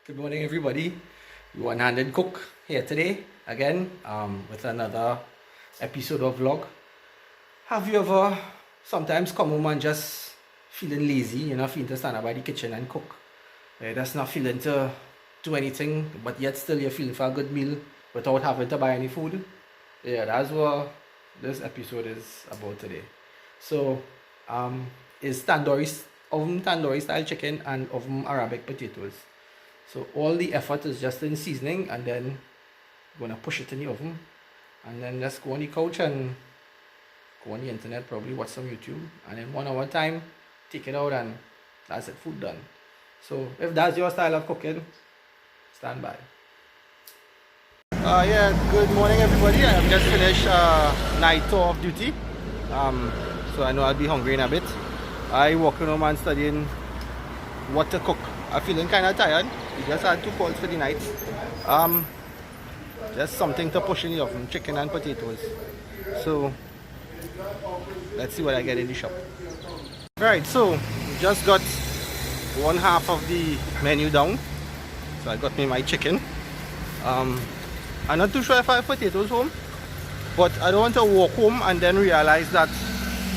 Good morning, everybody. One-handed cook here today again with another episode of vlog. Have you ever sometimes come home and just feeling lazy? You're not feeling to stand up by the kitchen and cook. You're just not feeling to do anything, but yet still you're feeling for a good meal without having to buy any food. Yeah, that's what this episode is about today. So, it's oven tandoori style chicken and oven Arabic potatoes. So all the effort is just in seasoning, and then gonna push it in the oven, and then let's go on the couch and go on the internet, probably watch some YouTube, and in 1 hour time take it out and that's it, food done. So if that's your style of cooking, stand by. Yeah, good morning everybody. I have just finished night tour of duty, so I know I'll be hungry in a bit. I walking home and studying what to cook. I'm feeling kind of tired. We just had 2 calls for the night. Just something to push in the oven, chicken and potatoes. So let's see what I get in the shop. Right, so just got 1/2 of the menu down. So I got me my chicken. I'm not too sure if I have potatoes home, but I don't want to walk home and then realize that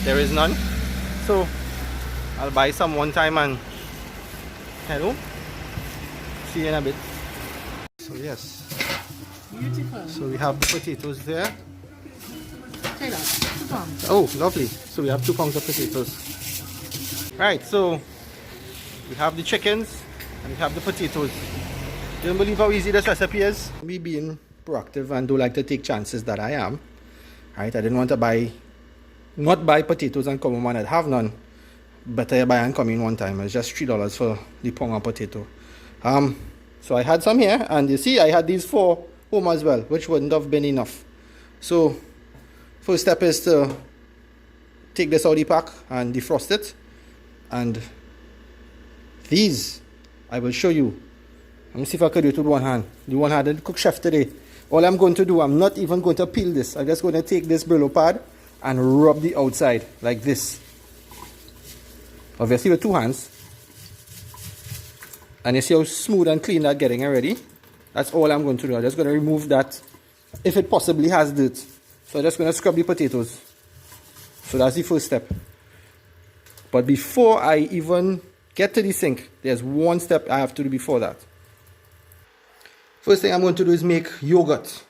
there is none. So I'll buy some one time and head home. See you in a bit. So yes. Beautiful. So we have the potatoes there. Taylor, 2 pounds. Oh, lovely. So we have 2 pounds of potatoes. Right, so we have the chickens and we have the potatoes. You don't believe how easy this recipe is? Me being proactive and do like to take chances that I am. Right, I didn't want to not buy potatoes and come home and I'd have none. Better buy and come in one time. It's just $3 for the pound of potato. So I had some here, and you see I had these 4 home as well, which wouldn't have been enough. So first step is to take this out of the pack and defrost it, and these I will show you. Let me see if I could do it with one hand. The one-handed cook chef today. All I'm going to do, I'm not even going to peel this. I'm just going to take this Brillo pad and rub the outside like this. Obviously with 2 hands. And you see how smooth and clean that's getting already? That's all I'm going to do. I'm just going to remove that if it possibly has dirt. So I'm just going to scrub the potatoes. So that's the first step. But before I even get to the sink, there's one step I have to do before that. First thing I'm going to do is make yogurt.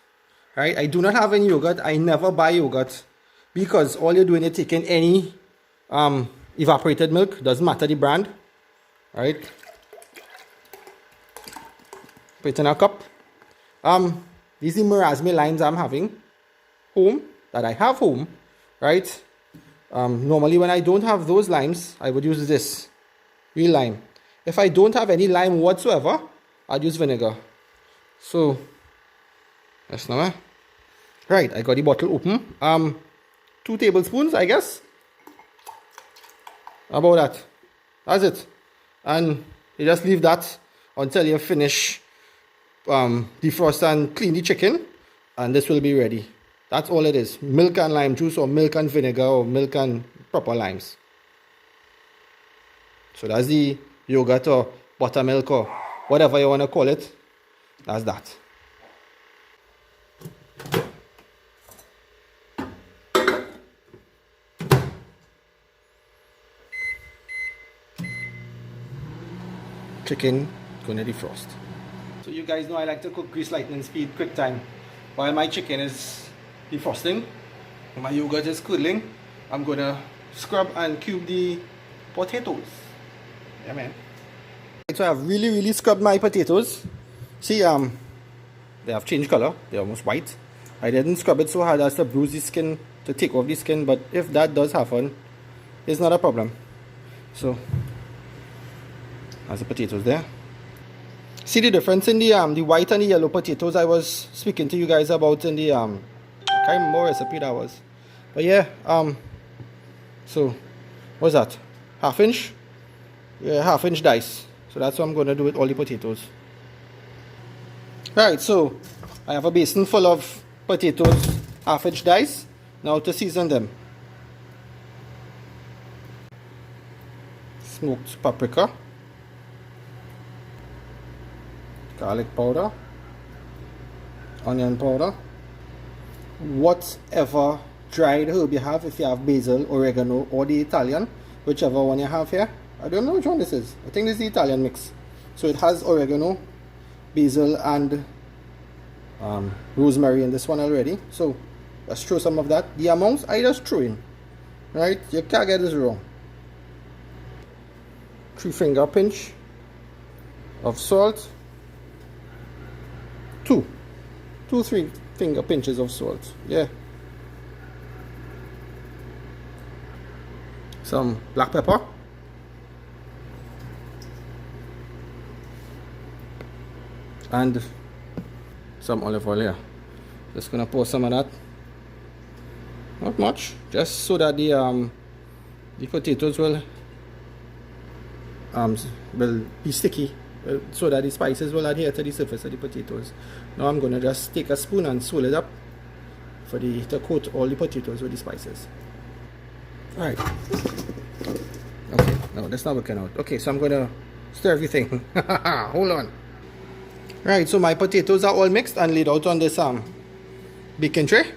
Right? I do not have any yogurt. I never buy yogurt because all you're doing is taking any evaporated milk. Doesn't matter the brand. Right? Put it in a cup. These are marasme limes I'm having home, that I have home, right? Normally when I don't have those limes, I would use this, real lime. If I don't have any lime whatsoever, I'd use vinegar. So, that's now. Right, I got the bottle open. 2 tablespoons, I guess. About that. That's it. And you just leave that until you finish defrost and clean the chicken, and this will be ready. That's all it is. Milk and lime juice, or milk and vinegar, or milk and proper limes. So that's the yogurt or buttermilk or whatever you want to call it. That's that. Chicken gonna defrost. So you guys know I like to cook grease, lightning speed, quick time. While my chicken is defrosting, my yogurt is cooling, I'm gonna scrub and cube the potatoes. Yeah, man. So I've really scrubbed my potatoes. See, they have changed color. They're almost white. I didn't scrub it so hard as to bruise the skin, to take off the skin, but if that does happen, it's not a problem. So that's the potatoes there. See the difference in the white and the yellow potatoes I was speaking to you guys about in the I can't remember what recipe that was. But yeah, so what's that? 1/2 inch? Yeah, 1/2 inch dice. So that's what I'm gonna do with all the potatoes. Right, so I have a basin full of potatoes, 1/2 inch dice. Now to season them. Smoked paprika. garlic powder, onion powder, whatever dried herb you have. If you have basil, oregano, or the Italian, whichever one you have here. I don't know which one this is. I think this is the Italian mix. So it has oregano, basil, and rosemary in this one already. So let's throw some of that. The amounts I just threw in, right? You can't get this wrong. 3-finger pinch of salt. 3-finger pinches of salt. Yeah. Some black pepper. And some olive oil here. Just gonna pour some of that. Not much, just so that the potatoes will be sticky, so that the spices will adhere to the surface of the potatoes. Now I'm gonna just take a spoon and swirl it up to coat all the potatoes with the spices. Alright. Okay, no, that's not working out. Okay, so I'm gonna stir everything. Hold on. Right, so my potatoes are all mixed and laid out on this baking tray,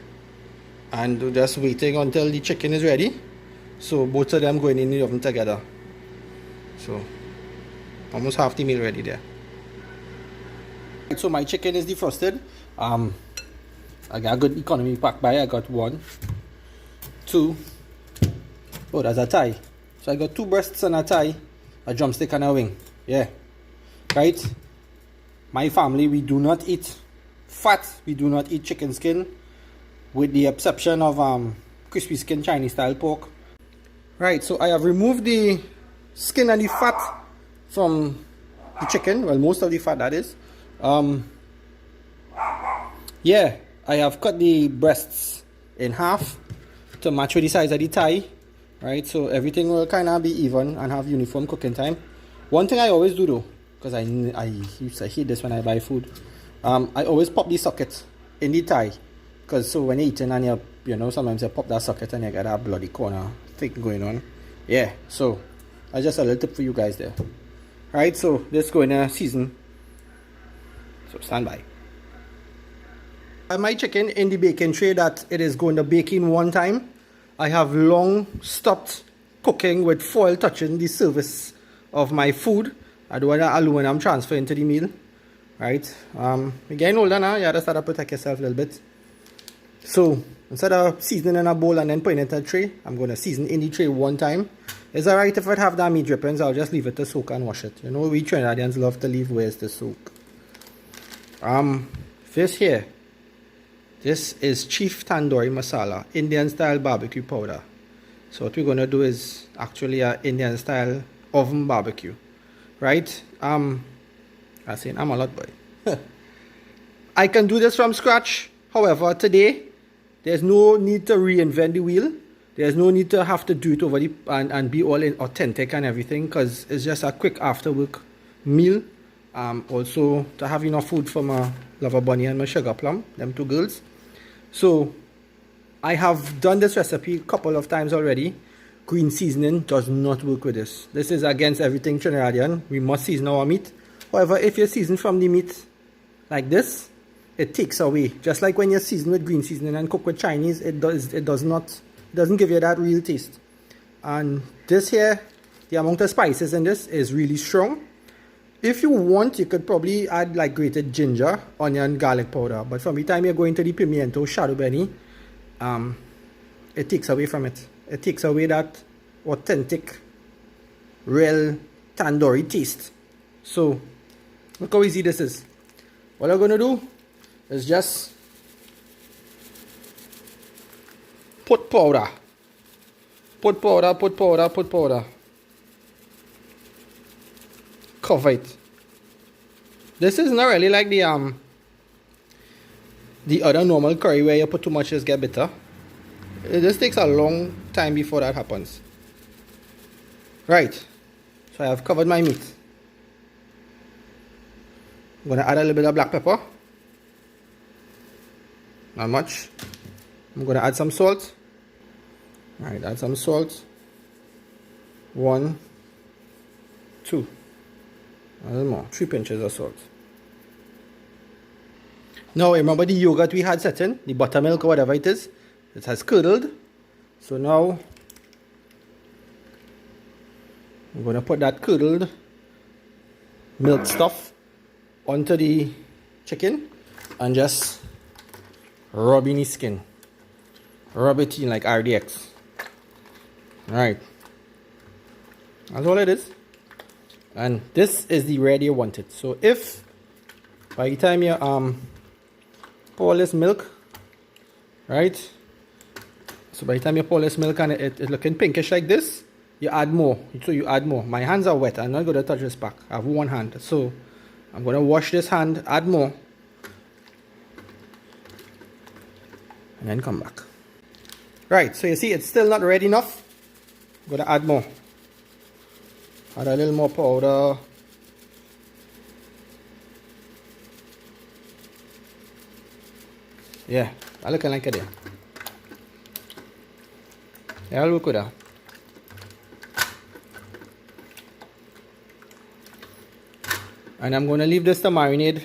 and we're just waiting until the chicken is ready. So both of them going in the oven together. So almost half the meal ready there. Right, so my chicken is defrosted. I got a good economy pack by. I got 1, 2. Oh, that's a thigh. So I got 2 breasts and a thigh, a drumstick and a wing. Yeah, right. My family, we do not eat fat. We do not eat chicken skin, with the exception of crispy skin Chinese style pork. Right, so I have removed the skin and the fat from the chicken. Well, most of the fat, that is. Yeah, I have cut the breasts in half to match with the size of the thigh. Right, so everything will kind of be even and have uniform cooking time. One thing I always do though, because I used to hate this when I buy food, I always pop the socket in the thigh, because so when you're eating and you know, sometimes you pop that socket and you get that bloody corner thing going on. Yeah, so that's just a little tip for you guys there. Alright, so this going to season, so stand by. I have my chicken in the baking tray that it is going to bake in one time. I have long stopped cooking with foil touching the surface of my food. I don't want the aluminum transfer into the meal. Right? You're getting older now, you have to start to protect yourself a little bit. So instead of seasoning in a bowl and then putting it in a tray, I'm going to season in the tray one time. It's alright if I have that meat drippings, I'll just leave it to soak and wash it. You know, we Trinidadians love to leave ways to soak. This here, this is Chief Tandoori Masala, Indian style barbecue powder. So what we're going to do is actually an Indian style oven barbecue. Right? I'm a lot, boy. I can do this from scratch. However, today, there's no need to reinvent the wheel. There's no need to have to do it over and be all in authentic and everything, because it's just a quick after work meal. Also, to have enough food for my lover bunny and my sugar plum, them 2 girls. So, I have done this recipe a couple of times already. Green seasoning does not work with this. This is against everything Trinidadian. We must season our meat. However, if you season from the meat like this, it takes away. Just like when you season with green seasoning and cook with Chinese, it doesn't give you that real taste. And this here, the amount of spices in this is really strong. If you want, you could probably add like grated ginger, onion, garlic powder. But from the time you're going to the pimiento, shadow benny, it takes away from it. It takes away that authentic, real tandoori taste. So, look how easy this is. What I'm going to do is just put powder. Put powder, put powder, put powder. Cover it. This is not really like the other normal curry where you put too much, just get bitter. This takes a long time before that happens. Right. So I have covered my meat. I'm going to add a little bit of black pepper. Not much. I'm going to add some salt. Alright, add some salt. 1, 2. A little more. 3 pinches of salt. Now remember the yogurt we had set in, the buttermilk or whatever it is, it has curdled. So now I'm going to put that curdled milk stuff onto the chicken and just rub in the skin. Rub it in like RDX. Alright. That's all it is. And this is the red you want it. So if by the time you pour this milk, right? So by the time you pour this milk and it's looking pinkish like this, you add more. So you add more. My hands are wet. I'm not going to touch this pack. I have one hand. So I'm going to wash this hand, add more, and then come back. Right, so you see it's still not red enough. I'm going to add more. Add a little more powder. Yeah, I looking like it there. Yeah, I'll look with that. And I'm going to leave this to marinate.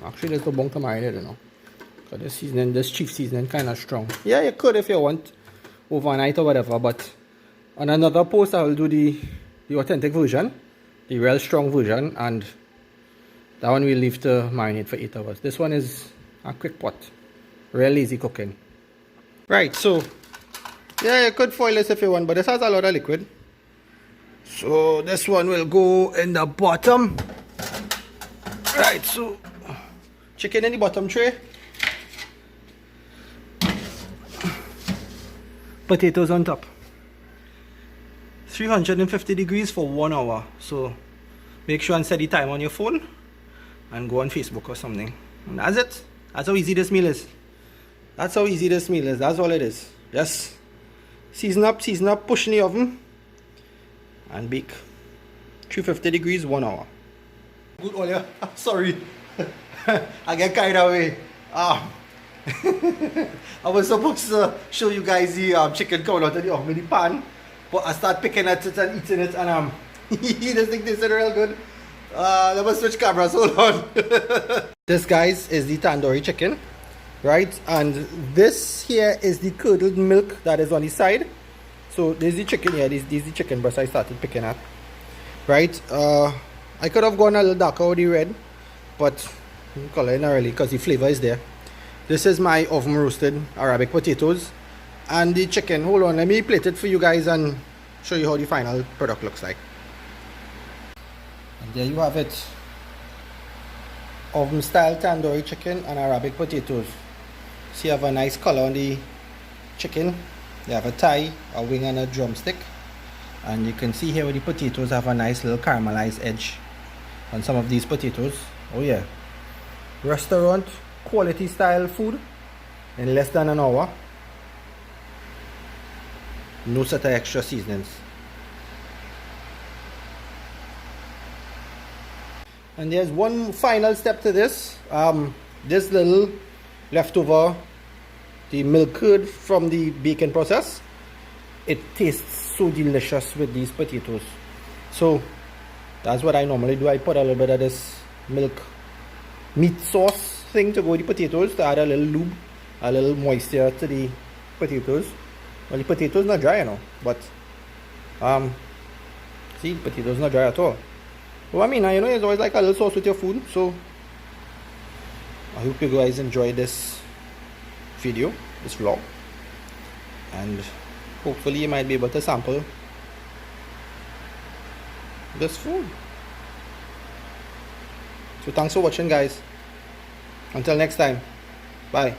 Actually, there's no bunk to marinate, you know. Because this seasoning, this chief seasoning, kind of strong. Yeah, you could if you want overnight or whatever. But on another post, I will do the authentic version, the real strong version, and that one we'll leave to marinate for 8 hours. This one is a quick pot, real easy cooking. Right, so yeah, you could foil this if you want, but this has a lot of liquid. So this one will go in the bottom. Right, so chicken in the bottom tray. Potatoes on top. 350 degrees for 1 hour. So make sure and set the time on your phone and go on Facebook or something. And that's it. That's how easy this meal is. That's how easy this meal is. That's all it is. Just season up, push in the oven and bake. 350 degrees, 1 hour. Good oil. Sorry. I get carried away. I was supposed to show you guys the chicken coming out of the oven in the pan, but I start picking at it and eating it, and this thing tasted real good. Let me switch cameras, hold on. This, guys, is the tandoori chicken, right? And this here is the curdled milk that is on the side. So there's the chicken here. This is the chicken breast I started picking at, right? I could have gone a little darker with the red, but color not really because the flavor is there. This is my oven roasted Arabic potatoes and the chicken. Hold on, let me plate it for you guys and show you how the final product looks like. And there you have it. Oven style tandoori chicken and Arabic potatoes. So you have a nice color on the chicken. You have a thigh, a wing and a drumstick. And you can see here where the potatoes have a nice little caramelized edge on some of these potatoes. Oh yeah. Restaurant quality style food in less than an hour. No set of extra seasonings. And there's one final step to this. This little leftover, the milk curd from the baking process. It tastes so delicious with these potatoes. So that's what I normally do. I put a little bit of this milk meat sauce thing to go with the potatoes to add a little lube, a little moisture to the potatoes. Well, the potatoes not dry, you know, but see, potatoes not dry at all. Well, I mean, you know, it's always like a little sauce with your food. So I hope you guys enjoyed this video, this vlog, and hopefully you might be able to sample this food. So thanks for watching, guys. Until next time, bye.